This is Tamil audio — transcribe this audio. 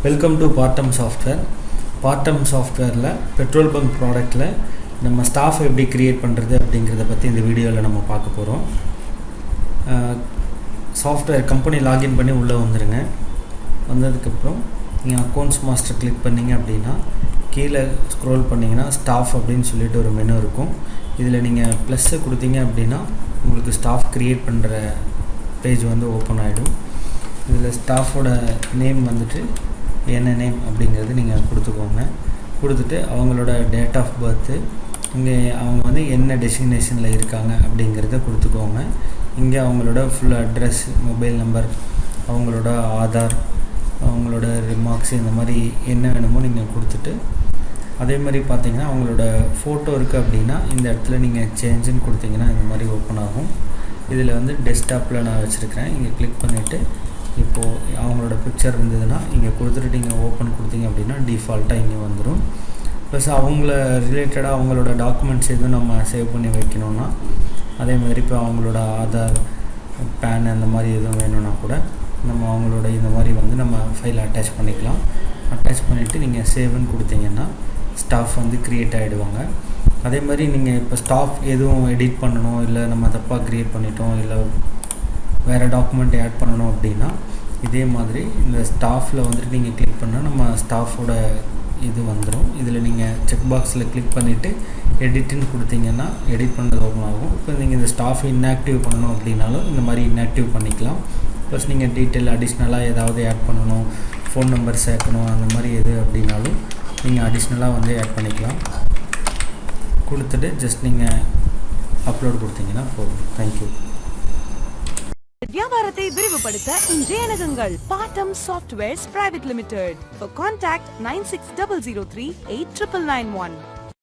Welcome to partum software. Partum சாஃப்ட்வேரில் பெட்ரோல் பங்க் ப்ராடக்ட்டில் நம்ம ஸ்டாஃப் எப்படி க்ரியேட் பண்ணுறது அப்படிங்கிறத பற்றி இந்த வீடியோவில் நம்ம பார்க்க போகிறோம். சாஃப்ட்வேர் கம்பெனி லாகின் பண்ணி உள்ளே வந்துடுங்க. வந்ததுக்கப்புறம் நீங்கள் அக்கௌண்ட்ஸ் மாஸ்டர் கிளிக் பண்ணிங்க அப்படின்னா கீழே ஸ்க்ரோல் பண்ணிங்கன்னா ஸ்டாஃப் அப்படின்னு சொல்லிட்டு ஒரு மெனு இருக்கும். இதில் நீங்கள் ப்ளஸ்ஸை கொடுத்தீங்க அப்படின்னா உங்களுக்கு ஸ்டாஃப் க்ரியேட் பண்ணுற பேஜ் வந்து ஓப்பன் ஆகிடும். இதில் ஸ்டாஃபோட நேம் வந்துட்டு என்ன நேம் அப்படிங்கிறது நீங்கள் கொடுத்துக்கோங்க. கொடுத்துட்டு அவங்களோட டேட் ஆஃப் பர்த்து, இங்கே அவங்க வந்து என்ன டெஸ்டினேஷனில் இருக்காங்க அப்படிங்கிறத கொடுத்துக்கோங்க. இங்கே அவங்களோட ஃபுல் அட்ரஸ், மொபைல் நம்பர், அவங்களோட ஆதார், அவங்களோட ரிமார்க்ஸ், இந்த மாதிரி என்ன வேணுமோ நீங்கள் கொடுத்துட்டு, அதே மாதிரி பார்த்தீங்கன்னா அவங்களோட ஃபோட்டோ இருக்குது அப்படின்னா இந்த இடத்துல நீங்கள் சேஞ்சுன்னு கொடுத்தீங்கன்னா இந்த மாதிரி ஓப்பன் ஆகும். இதில் வந்து டெஸ்க்டாப்பில் நான் வச்சுருக்கிறேன். இங்கே கிளிக் பண்ணிவிட்டு இப்போது அவங்களோட பிக்சர் இருந்ததுன்னா இங்கே கொடுத்துட்டு நீங்கள் ஓப்பன் கொடுத்தீங்க அப்படின்னா டிஃபால்ட்டாக இங்கே வந்துடும். ப்ளஸ் அவங்கள ரிலேட்டடாக அவங்களோட டாக்குமெண்ட்ஸ் எதுவும் நம்ம சேவ் பண்ணி வைக்கணுன்னா அதே மாதிரி இப்போ அவங்களோட ஆதார், பேன் அந்த மாதிரி எதுவும் வேணும்னா கூட நம்ம அவங்களோட இந்த மாதிரி வந்து நம்ம ஃபைல் அட்டாச் பண்ணிக்கலாம். அட்டாச் பண்ணிவிட்டு நீங்கள் சேவ்னு கொடுத்தீங்கன்னா ஸ்டாஃப் வந்து க்ரியேட் ஆகிடுவாங்க. அதே மாதிரி நீங்கள் இப்போ ஸ்டாஃப் எதுவும் எடிட் பண்ணணும், இல்லை நம்ம தப்பாக க்ரியேட் பண்ணிட்டோம், இல்லை வேறு டாக்குமெண்ட் ஆட் பண்ணணும் அப்படின்னா இதே மாதிரி இந்த ஸ்டாஃபில் வந்துட்டு நீங்கள் கிளிக் பண்ணால் நம்ம ஸ்டாஃபோட இது வந்துடும். இதில் நீங்கள் செக் பாக்ஸில் கிளிக் பண்ணிவிட்டு எடிட்டுன்னு கொடுத்தீங்கன்னா எடிட் பண்ணுறது ஓப்பன் ஆகும். இப்போ நீங்கள் இந்த ஸ்டாஃப் இன்ஆக்டிவ் பண்ணணும் அப்படின்னாலும் இந்த மாதிரி இன்ஆக்டிவ் பண்ணிக்கலாம். ப்ளஸ் நீங்கள் டீட்டெயில் அடிஷ்னலாக ஏதாவது ஆட் பண்ணணும், ஃபோன் நம்பர் சேர்க்கணும், அந்த மாதிரி எது அப்படின்னாலும் நீங்கள் அடிஷ்னலாக வந்து ஆட் பண்ணிக்கலாம். கொடுத்துட்டு ஜஸ்ட் நீங்கள் அப்லோட் கொடுத்தீங்கன்னா போதும். தேங்க்யூ. வியாபாரத்தை விரிவுபடுத்த இன்றைய அணுகுங்கள் பார்ட்டம் softwares private limited. For contact 9600389991.